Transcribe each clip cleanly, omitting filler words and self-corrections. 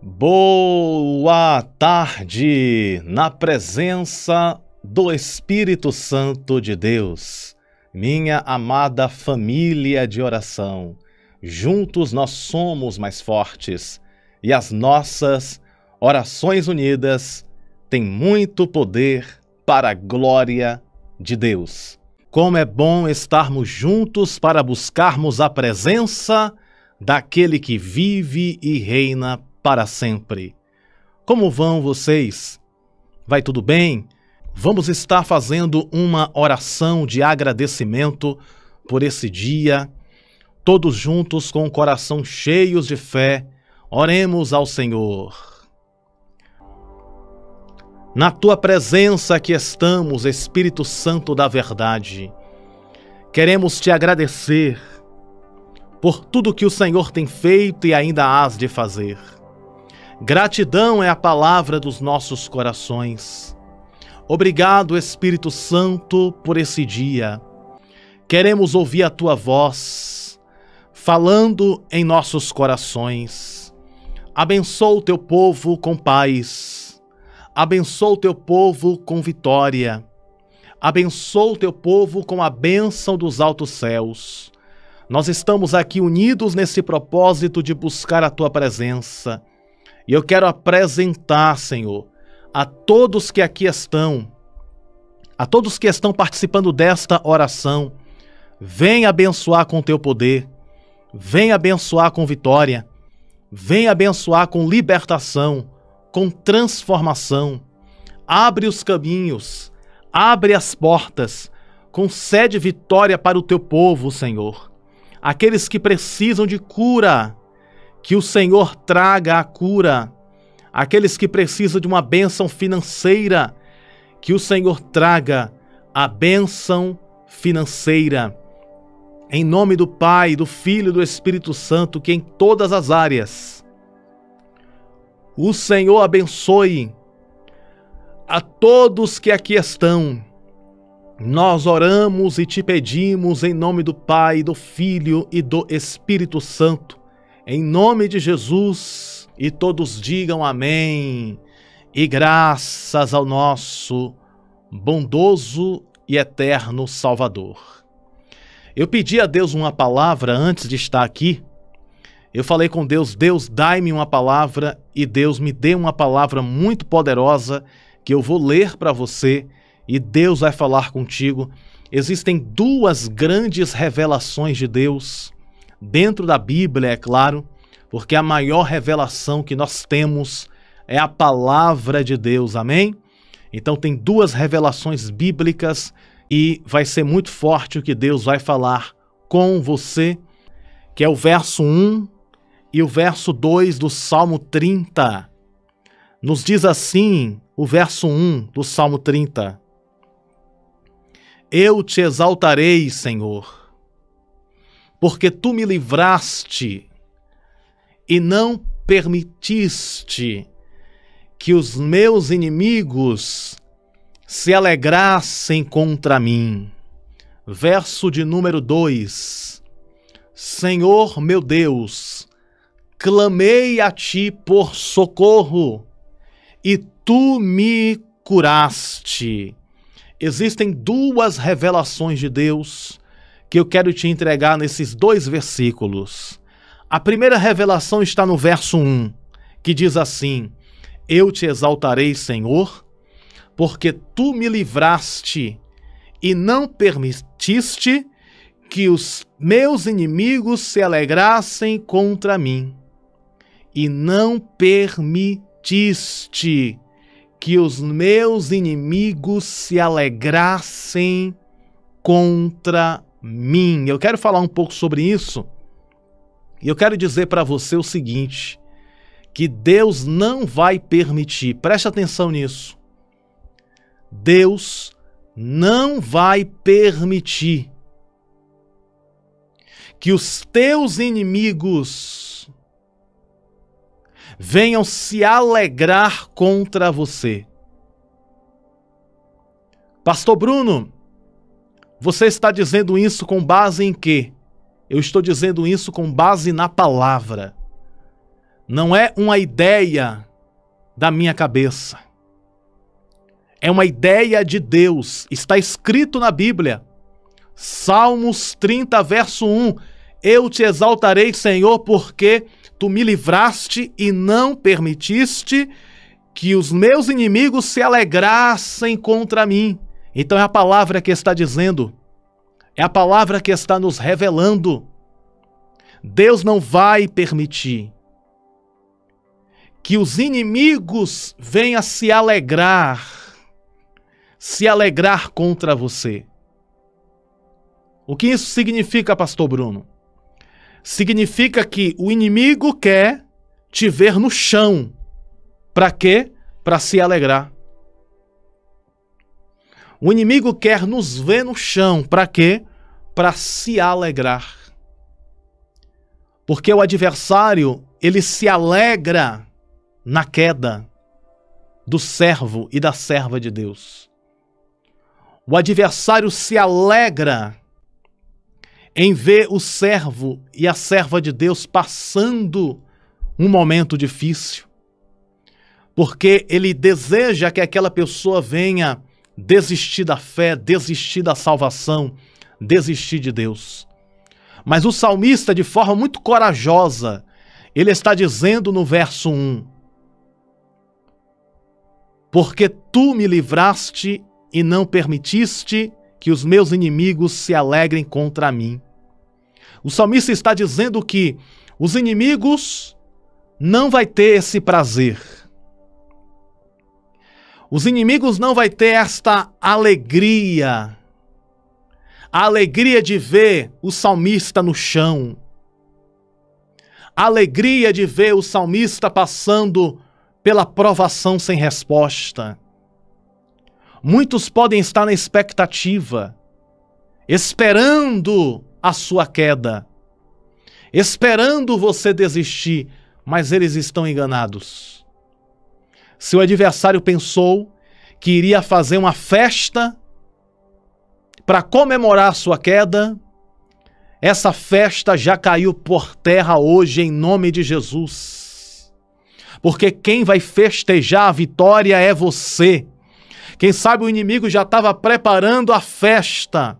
Boa tarde, na presença do Espírito Santo de Deus, minha amada família de oração. Juntos nós somos mais fortes e as nossas orações unidas têm muito poder para a glória de Deus. Como é bom estarmos juntos para buscarmos a presença daquele que vive e reina para sempre. Como vão vocês? Vai tudo bem? Vamos estar fazendo uma oração de agradecimento por esse dia. Todos juntos com o coração cheios de fé, oremos ao Senhor. Na tua presença que estamos, Espírito Santo da verdade, queremos te agradecer por tudo que o Senhor tem feito e ainda hás de fazer. Gratidão é a palavra dos nossos corações. Obrigado, Espírito Santo, por esse dia. Queremos ouvir a tua voz, falando em nossos corações. Abençoa o teu povo com paz. Abençoa o teu povo com vitória. Abençoa o teu povo com a bênção dos altos céus. Nós estamos aqui unidos nesse propósito de buscar a tua presença. E eu quero apresentar, Senhor, a todos que aqui estão, a todos que estão participando desta oração, vem abençoar com o teu poder, vem abençoar com vitória, vem abençoar com libertação, com transformação. Abre os caminhos, abre as portas, concede vitória para o teu povo, Senhor. Aqueles que precisam de cura, que o Senhor traga a cura. Aqueles que precisam de uma bênção financeira, que o Senhor traga a bênção financeira. Em nome do Pai, do Filho e do Espírito Santo, que em todas as áreas o Senhor abençoe a todos que aqui estão. Nós oramos e te pedimos em nome do Pai, do Filho e do Espírito Santo, em nome de Jesus, e todos digam amém, e graças ao nosso bondoso e eterno Salvador. Eu pedi a Deus uma palavra antes de estar aqui. Eu falei com Deus, Deus, dai-me uma palavra, e Deus me deu uma palavra muito poderosa que eu vou ler para você, e Deus vai falar contigo. Existem duas grandes revelações de Deus dentro da Bíblia, é claro, porque a maior revelação que nós temos é a palavra de Deus, amém? Então tem duas revelações bíblicas e vai ser muito forte o que Deus vai falar com você, que é o verso 1 e o verso 2 do Salmo 30. Nos diz assim o verso 1 do Salmo 30. Eu te exaltarei, Senhor, porque tu me livraste e não permitiste que os meus inimigos se alegrassem contra mim. Verso de número 2. Senhor meu Deus, clamei a ti por socorro e tu me curaste. Existem duas revelações de Deus que eu quero te entregar nesses dois versículos. A primeira revelação está no verso 1, que diz assim: eu te exaltarei, Senhor, porque tu me livraste e não permitiste que os meus inimigos se alegrassem contra mim. E não permitiste que os meus inimigos se alegrassem contra mim. Eu quero falar um pouco sobre isso. E eu quero dizer para você o seguinte, que Deus não vai permitir, preste atenção nisso, Deus não vai permitir que os teus inimigos venham se alegrar contra você. Pastor Bruno, você está dizendo isso com base em quê? Eu estou dizendo isso com base na palavra. não é uma ideia da minha cabeça. É uma ideia de Deus. Está escrito na Bíblia. Salmos 30, verso 1. Eu te exaltarei, Senhor, porque tu me livraste e não permitiste que os meus inimigos se alegrassem contra mim. Então é a palavra que está dizendo. É a palavra que está nos revelando. Deus não vai permitir que os inimigos venham se alegrar contra você. O que isso significa, pastor Bruno? Significa que o inimigo quer te ver no chão. Para quê? Para se alegrar. O inimigo quer nos ver no chão. Para quê? Para se alegrar. Porque o adversário, ele se alegra na queda do servo e da serva de Deus. O adversário se alegra em ver o servo e a serva de Deus passando um momento difícil. Porque ele deseja que aquela pessoa venha desistir da fé, desistir da salvação, desistir de Deus. Mas o salmista, de forma muito corajosa, ele está dizendo no verso 1: porque tu me livraste e não permitiste que os meus inimigos se alegrem contra mim. O salmista está dizendo que os inimigos não vão ter esse prazer. Os inimigos não vão ter esta alegria. A alegria de ver o salmista no chão. A alegria de ver o salmista passando pela provação sem resposta. Muitos podem estar na expectativa, esperando a sua queda, esperando você desistir, mas eles estão enganados. Seu adversário pensou que iria fazer uma festa para comemorar a sua queda. Essa festa já caiu por terra hoje em nome de Jesus. Porque quem vai festejar a vitória é você. Quem sabe o inimigo já estava preparando a festa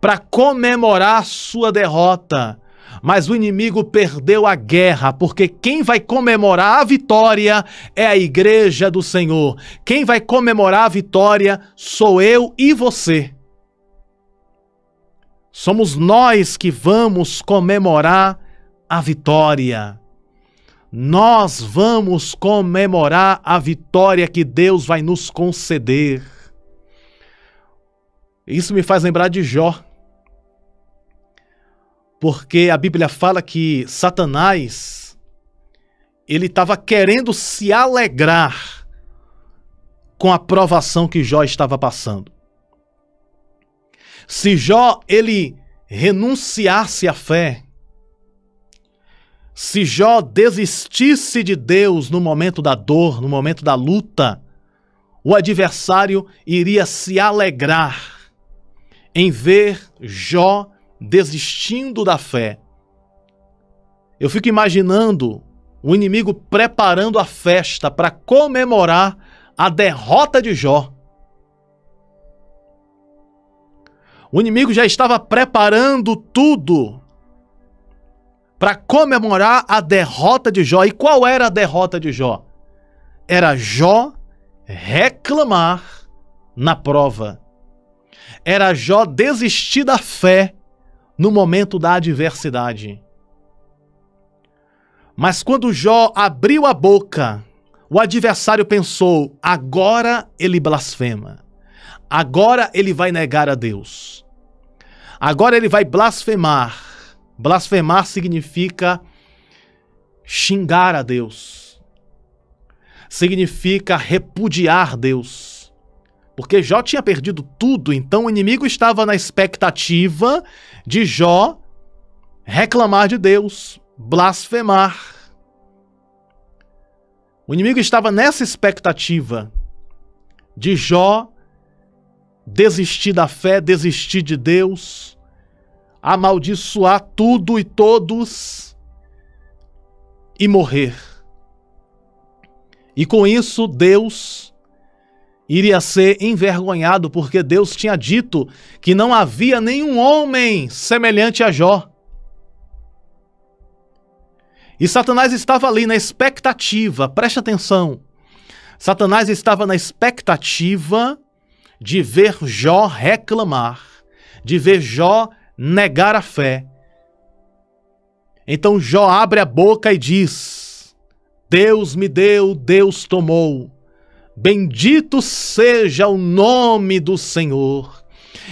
para comemorar a sua derrota. Mas o inimigo perdeu a guerra, porque quem vai comemorar a vitória é a igreja do Senhor. Quem vai comemorar a vitória sou eu e você. Somos nós que vamos comemorar a vitória. Nós vamos comemorar a vitória que Deus vai nos conceder. Isso me faz lembrar de Jó. Porque a Bíblia fala que Satanás, ele estava querendo se alegrar com a provação que Jó estava passando. Se Jó, ele renunciasse à fé, se Jó desistisse de Deus no momento da dor, no momento da luta, o adversário iria se alegrar em ver Jó desistindo da fé. Eu fico imaginando o inimigo preparando a festa para comemorar a derrota de Jó. O inimigo já estava preparando tudo para comemorar a derrota de Jó. E qual era a derrota de Jó? Era Jó reclamar na prova. Era Jó desistir da fé no momento da adversidade. Mas quando Jó abriu a boca, o adversário pensou: agora ele blasfema. Agora ele vai negar a Deus. Agora ele vai blasfemar. Blasfemar significa xingar a Deus. Significa repudiar Deus. Porque Jó tinha perdido tudo, então o inimigo estava na expectativa de Jó reclamar de Deus, blasfemar. O inimigo estava nessa expectativa de Jó desistir da fé, desistir de Deus, amaldiçoar tudo e todos e morrer. E com isso, Deus iria ser envergonhado, porque Deus tinha dito que não havia nenhum homem semelhante a Jó. E Satanás estava ali na expectativa, preste atenção, Satanás estava na expectativa de ver Jó reclamar, de ver Jó negar a fé. Então Jó abre a boca e diz: Deus me deu, Deus tomou. Bendito seja o nome do Senhor.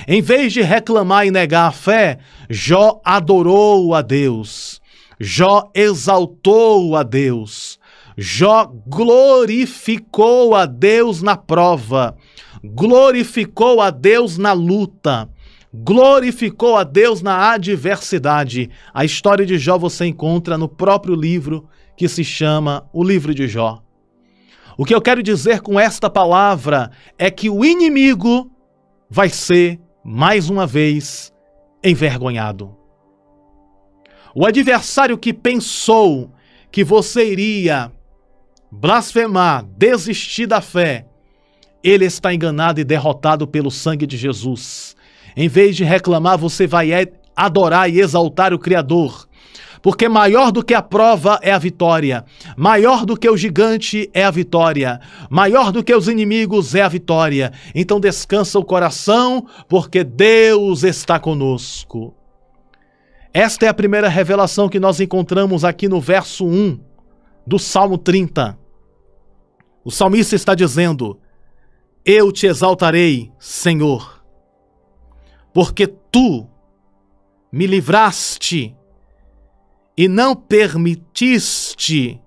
Em vez de reclamar e negar a fé, Jó adorou a Deus. Jó exaltou a Deus. Jó glorificou a Deus na prova. Glorificou a Deus na luta. Glorificou a Deus na adversidade. A história de Jó você encontra no próprio livro que se chama o livro de Jó. O que eu quero dizer com esta palavra é que o inimigo vai ser, mais uma vez, envergonhado. O adversário que pensou que você iria blasfemar, desistir da fé, ele está enganado e derrotado pelo sangue de Jesus. Em vez de reclamar, você vai adorar e exaltar o Criador. Porque maior do que a prova é a vitória, maior do que o gigante é a vitória, maior do que os inimigos é a vitória. Então descansa o coração, porque Deus está conosco. Esta é a primeira revelação que nós encontramos aqui no verso 1 do Salmo 30. O salmista está dizendo: eu te exaltarei, Senhor, porque tu me livraste e não permitiste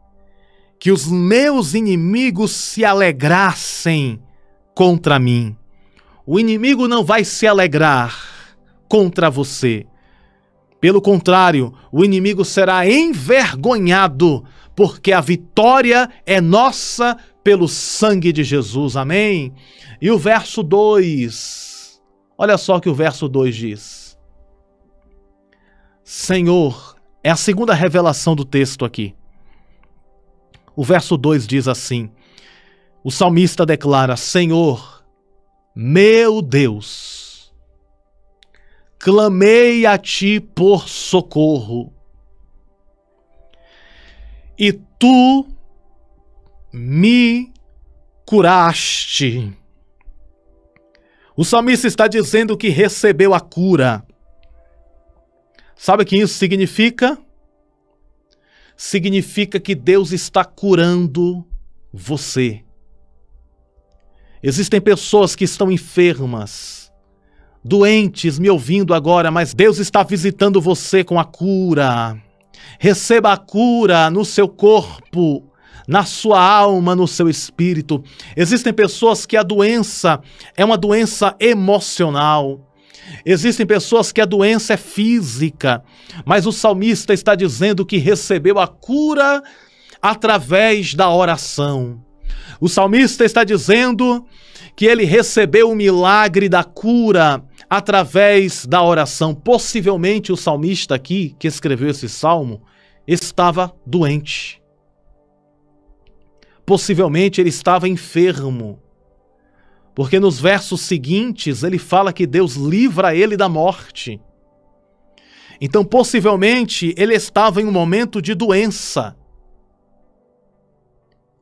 que os meus inimigos se alegrassem contra mim. O inimigo não vai se alegrar contra você. Pelo contrário, o inimigo será envergonhado, porque a vitória é nossa pelo sangue de Jesus. Amém? E o verso 2, olha só o que o verso 2 diz. Senhor, é a segunda revelação do texto aqui. O verso 2 diz assim, o salmista declara: Senhor, meu Deus, clamei a ti por socorro, e tu me curaste. O salmista está dizendo que recebeu a cura. Sabe o que isso significa? Significa que Deus está curando você. Existem pessoas que estão enfermas, doentes, me ouvindo agora, mas Deus está visitando você com a cura. Receba a cura no seu corpo, na sua alma, no seu espírito. Existem pessoas que a doença é uma doença emocional. Existem pessoas que a doença é física, mas o salmista está dizendo que recebeu a cura através da oração. O salmista está dizendo que ele recebeu o milagre da cura através da oração. Possivelmente o salmista aqui, que escreveu esse salmo, estava doente. Possivelmente ele estava enfermo. Porque nos versos seguintes ele fala que Deus livra ele da morte. Então, possivelmente, ele estava em um momento de doença.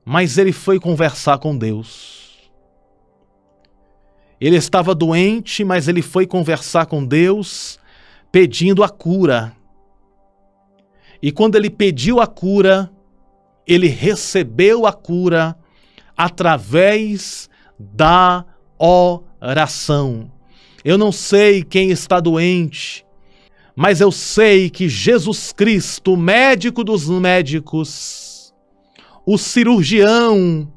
Mas ele foi conversar com Deus. Ele estava doente, mas ele foi conversar com Deus, pedindo a cura. E quando ele pediu a cura, ele recebeu a cura através da oração. Eu não sei quem está doente, mas eu sei que Jesus Cristo, o médico dos médicos, o cirurgião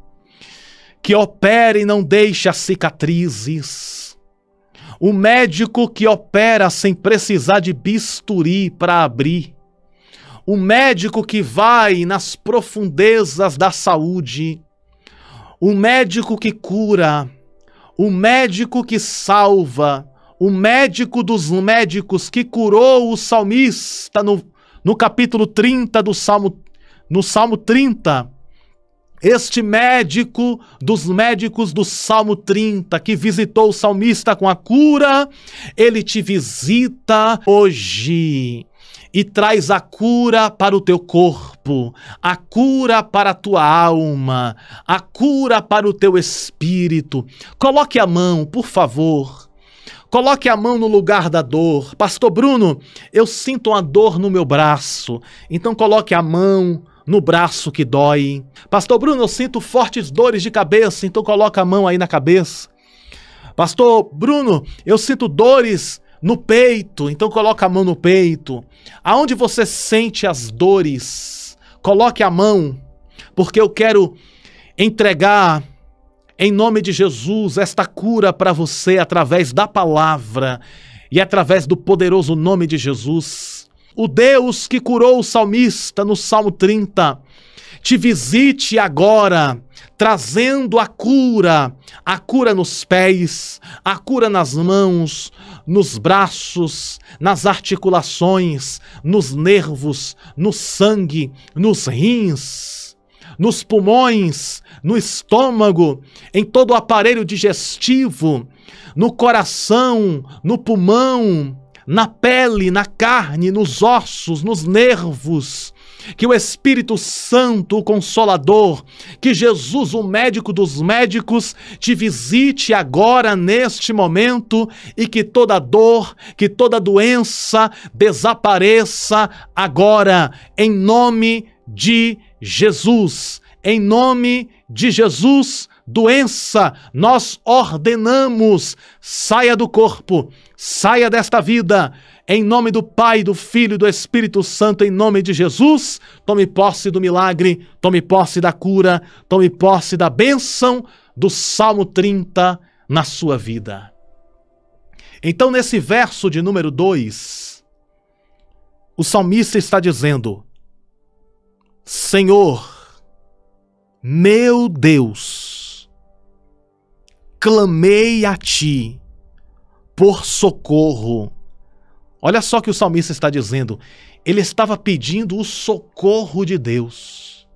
que opera e não deixa cicatrizes, o médico que opera sem precisar de bisturi para abrir, o médico que vai nas profundezas da saúde, o médico que cura, o médico que salva, o médico dos médicos que curou o salmista no capítulo 30 do Salmo no Salmo 30, este médico dos médicos do Salmo 30, que visitou o salmista com a cura, ele te visita hoje e traz a cura para o teu corpo, a cura para a tua alma, a cura para o teu espírito. Coloque a mão, por favor. Coloque a mão no lugar da dor. Pastor Bruno, eu sinto uma dor no meu braço. Então coloque a mão no braço que dói. Pastor Bruno, eu sinto fortes dores de cabeça. Então coloque a mão aí na cabeça. Pastor Bruno, eu sinto dores no peito. Então coloque a mão no peito. Aonde você sente as dores, coloque a mão, porque eu quero entregar em nome de Jesus esta cura para você através da palavra e através do poderoso nome de Jesus. O Deus que curou o salmista no Salmo 30, te visite agora, trazendo a cura nos pés, a cura nas mãos, nos braços, nas articulações, nos nervos, no sangue, nos rins, nos pulmões, no estômago, em todo o aparelho digestivo, no coração, no pulmão, na pele, na carne, nos ossos, nos nervos. Que o Espírito Santo, o Consolador, que Jesus, o médico dos médicos, te visite agora neste momento e que toda dor, que toda doença desapareça agora, em nome de Jesus. Em nome de Jesus, doença, nós ordenamos, saia do corpo, saia desta vida, em nome do Pai, do Filho e do Espírito Santo, em nome de Jesus. Tome posse do milagre, tome posse da cura, tome posse da bênção do Salmo 30 na sua vida. Então, nesse verso de número 2, o salmista está dizendo: Senhor, meu Deus, clamei a ti por socorro. Olha só o que o salmista está dizendo. Ele estava pedindo o socorro de Deus.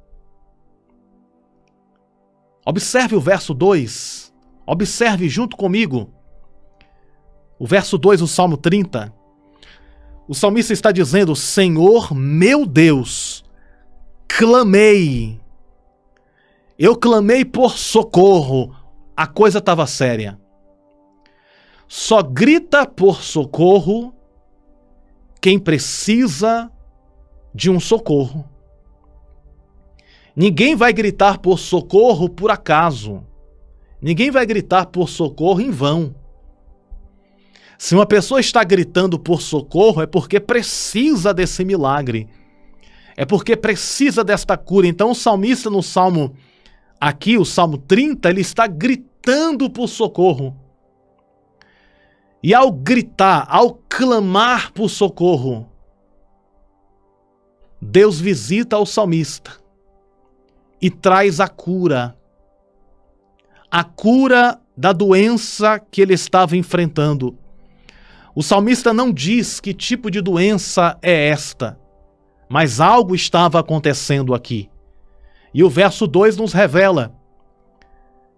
Observe o verso 2. Observe junto comigo. O verso 2 do Salmo 30. O salmista está dizendo: Senhor, meu Deus, clamei. Eu clamei por socorro. A coisa estava séria. Só grita por socorro quem precisa de um socorro. Ninguém vai gritar por socorro por acaso. Ninguém vai gritar por socorro em vão. Se uma pessoa está gritando por socorro, é porque precisa desse milagre. É porque precisa desta cura. Então o salmista no Salmo, aqui o Salmo 30, ele está gritando por socorro. E ao gritar, ao clamar por socorro, Deus visita o salmista e traz a cura da doença que ele estava enfrentando. O salmista não diz que tipo de doença é esta, mas algo estava acontecendo aqui. E o verso 2 nos revela: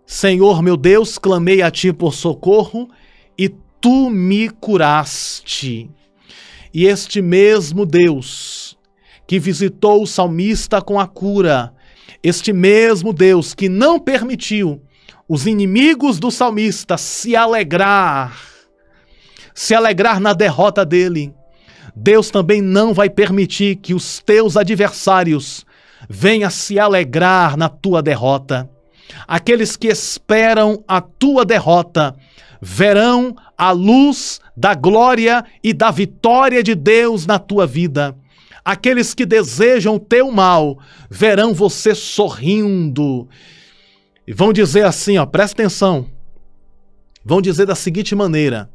Senhor meu Deus, clamei a ti por socorro e tu me curaste. E este mesmo Deus que visitou o salmista com a cura, este mesmo Deus que não permitiu os inimigos do salmista se alegrar na derrota dele, Deus também não vai permitir que os teus adversários venham se alegrar na tua derrota. Aqueles que esperam a tua derrota verão a luz da glória e da vitória de Deus na tua vida. Aqueles que desejam o teu mal verão você sorrindo. E vão dizer assim, ó, presta atenção. Vão dizer da seguinte maneira: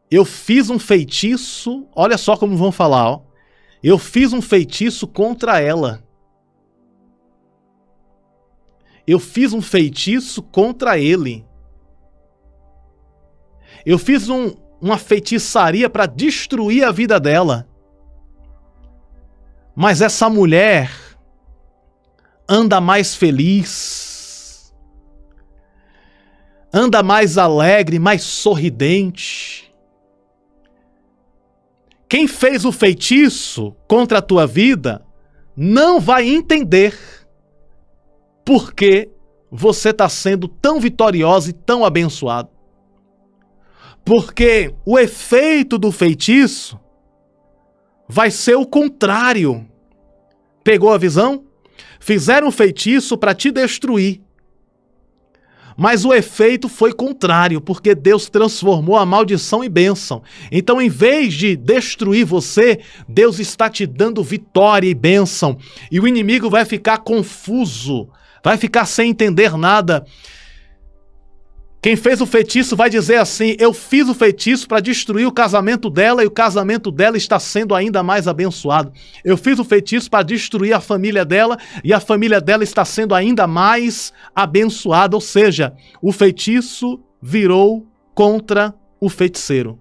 eu fiz um feitiço, olha só como vão falar, ó. Eu fiz um feitiço contra ela. Eu fiz um feitiço contra ele. Eu fiz uma feitiçaria para destruir a vida dela. mas essa mulher anda mais feliz, anda mais alegre, mais sorridente. Quem fez o feitiço contra a tua vida não vai entender por que você está sendo tão vitoriosa e tão abençoado. Porque o efeito do feitiço vai ser o contrário. Pegou a visão? Fizeram um feitiço para te destruir. Mas o efeito foi contrário, porque Deus transformou a maldição em bênção. Então, em vez de destruir você, Deus está te dando vitória e bênção. E o inimigo vai ficar confuso, vai ficar sem entender nada. Quem fez o feitiço vai dizer assim: eu fiz o feitiço para destruir o casamento dela e o casamento dela está sendo ainda mais abençoado. Eu fiz o feitiço para destruir a família dela e a família dela está sendo ainda mais abençoada. Ou seja, o feitiço virou contra o feiticeiro.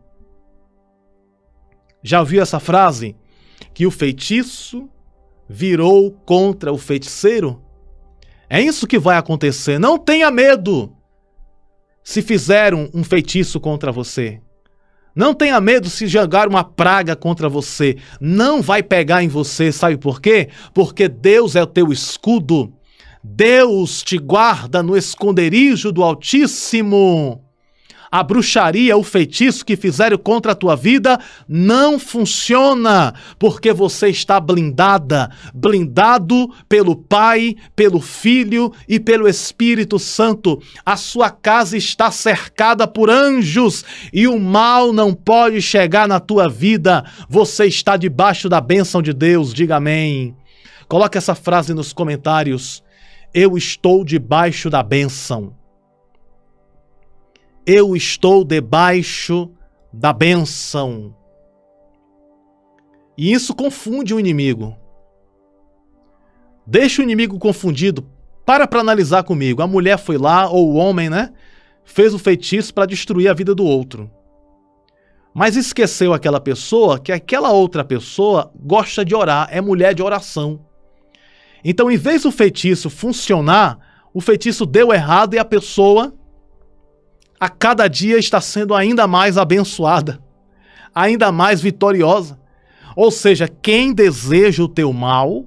Já ouviu essa frase? Que o feitiço virou contra o feiticeiro? É isso que vai acontecer. Não tenha medo se fizeram um feitiço contra você. Não tenha medo se jogar uma praga contra você. Não vai pegar em você, sabe por quê? Porque Deus é o teu escudo. Deus te guarda no esconderijo do Altíssimo. A bruxaria, o feitiço que fizeram contra a tua vida não funciona, porque você está blindada, blindado pelo Pai, pelo Filho e pelo Espírito Santo. A sua casa está cercada por anjos e o mal não pode chegar na tua vida. Você está debaixo da bênção de Deus, diga amém. Coloque essa frase nos comentários: eu estou debaixo da bênção. Eu estou debaixo da bênção. E isso confunde o inimigo. Deixa o inimigo confundido. Para analisar comigo. A mulher foi lá, ou o homem, né? Fez o feitiço para destruir a vida do outro. Mas esqueceu aquela pessoa que aquela outra pessoa gosta de orar, é mulher de oração. Então, em vez do feitiço funcionar, o feitiço deu errado e a pessoa a cada dia está sendo ainda mais abençoada, ainda mais vitoriosa. Ou seja, quem deseja o teu mal,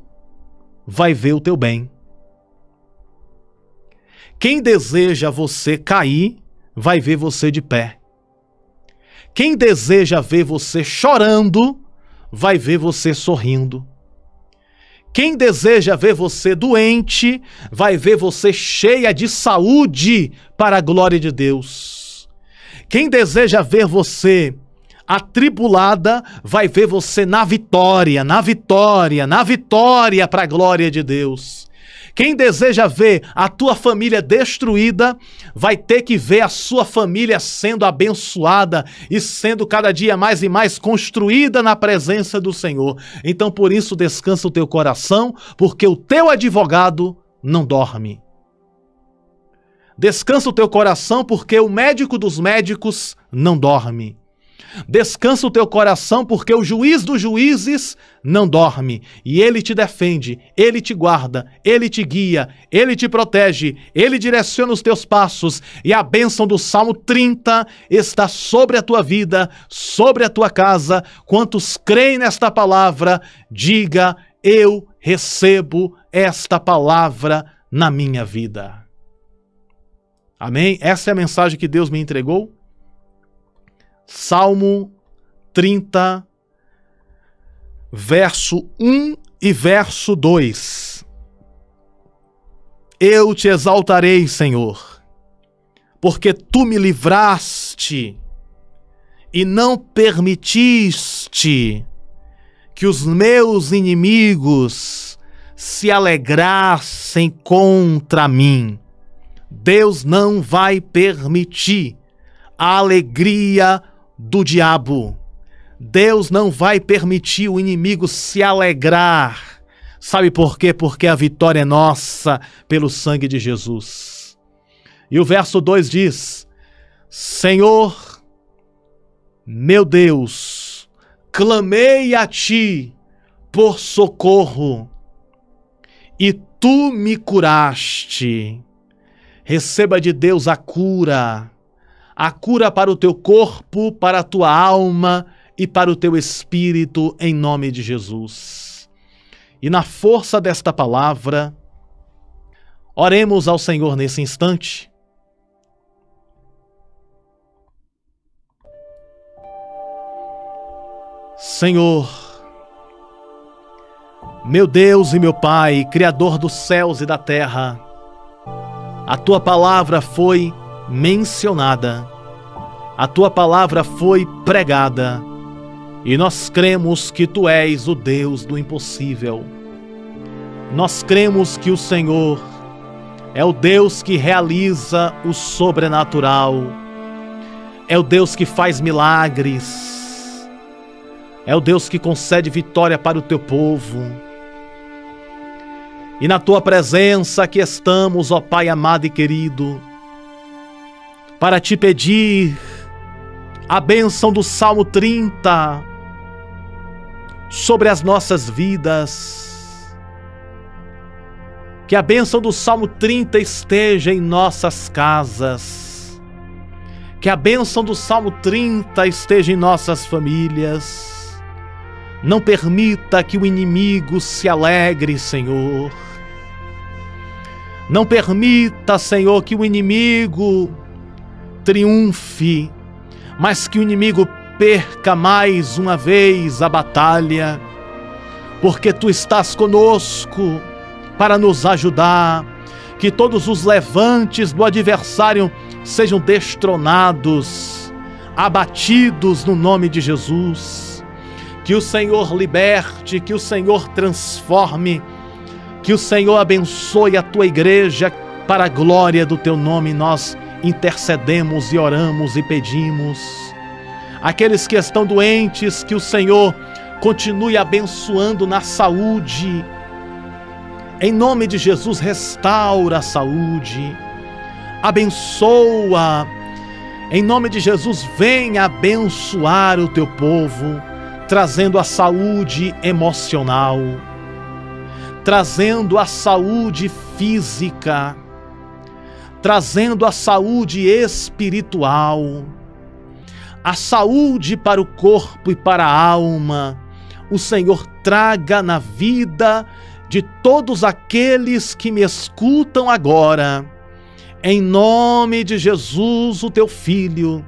vai ver o teu bem. Quem deseja você cair, vai ver você de pé. Quem deseja ver você chorando, vai ver você sorrindo. Quem deseja ver você doente, vai ver você cheia de saúde para a glória de Deus. Quem deseja ver você atribulada, vai ver você na vitória, na vitória, na vitória para a glória de Deus. Quem deseja ver a tua família destruída, vai ter que ver a sua família sendo abençoada e sendo cada dia mais e mais construída na presença do Senhor. Então, por isso, descansa o teu coração, porque o teu advogado não dorme. Descansa o teu coração, porque o médico dos médicos não dorme. Descansa o teu coração, porque o juiz dos juízes não dorme. E ele te defende, ele te guarda, ele te guia, ele te protege, ele direciona os teus passos. E a bênção do Salmo 30 está sobre a tua vida, sobre a tua casa. Quantos creem nesta palavra, diga: eu recebo esta palavra na minha vida. Amém? Essa é a mensagem que Deus me entregou. Salmo 30, verso 1 e verso 2. Eu te exaltarei, Senhor, porque tu me livraste e não permitiste que os meus inimigos se alegrassem contra mim. Deus não vai permitir a alegria do diabo. Deus não vai permitir o inimigo se alegrar. Sabe por quê? Porque a vitória é nossa pelo sangue de Jesus. E o verso 2 diz: Senhor, meu Deus, clamei a ti por socorro e tu me curaste. Receba de Deus a cura para o teu corpo, para a tua alma e para o teu espírito, em nome de Jesus. E na força desta palavra, oremos ao Senhor nesse instante. Senhor, meu Deus e meu Pai, Criador dos céus e da terra, a tua palavra foi mencionada, a tua palavra foi pregada, e nós cremos que tu és o Deus do impossível. Nós cremos que o Senhor é o Deus que realiza o sobrenatural, é o Deus que faz milagres, é o Deus que concede vitória para o teu povo. E na tua presença aqui estamos, ó Pai amado e querido, para te pedir a bênção do Salmo 30 sobre as nossas vidas. Que a bênção do Salmo 30 esteja em nossas casas. Que a bênção do Salmo 30 esteja em nossas famílias. Não permita que o inimigo se alegre, Senhor. Não permita, Senhor, que o inimigo triunfe, mas que o inimigo perca mais uma vez a batalha, porque tu estás conosco para nos ajudar. Que todos os levantes do adversário sejam destronados, abatidos no nome de Jesus. Que o Senhor liberte, que o Senhor transforme, que o Senhor abençoe a tua igreja para a glória do teu nome. Nós intercedemos e oramos e pedimos. Aqueles que estão doentes, que o Senhor continue abençoando na saúde. Em nome de Jesus, restaura a saúde, abençoa. Em nome de Jesus, venha abençoar o teu povo, trazendo a saúde emocional, trazendo a saúde física, trazendo a saúde espiritual, a saúde para o corpo e para a alma. O Senhor traga na vida de todos aqueles que me escutam agora. Em nome de Jesus, o teu Filho,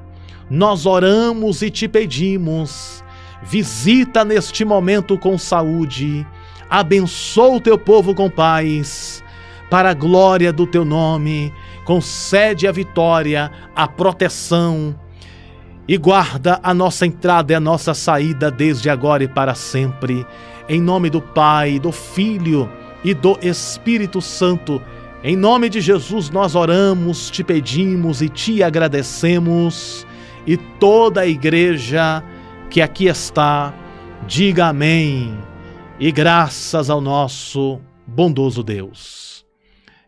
nós oramos e te pedimos. Visita neste momento com saúde, abençoa o teu povo com paz, para a glória do teu nome. Concede a vitória, a proteção e guarda a nossa entrada e a nossa saída desde agora e para sempre. Em nome do Pai, do Filho e do Espírito Santo, em nome de Jesus nós oramos, te pedimos e te agradecemos. E toda a igreja que aqui está, diga amém, e graças ao nosso bondoso Deus.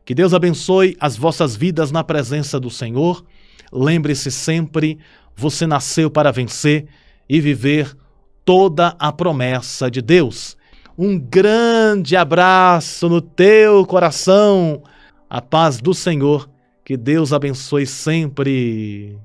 Que Deus abençoe as vossas vidas na presença do Senhor. Lembre-se sempre, você nasceu para vencer e viver toda a promessa de Deus. Um grande abraço no teu coração. A paz do Senhor, que Deus abençoe sempre.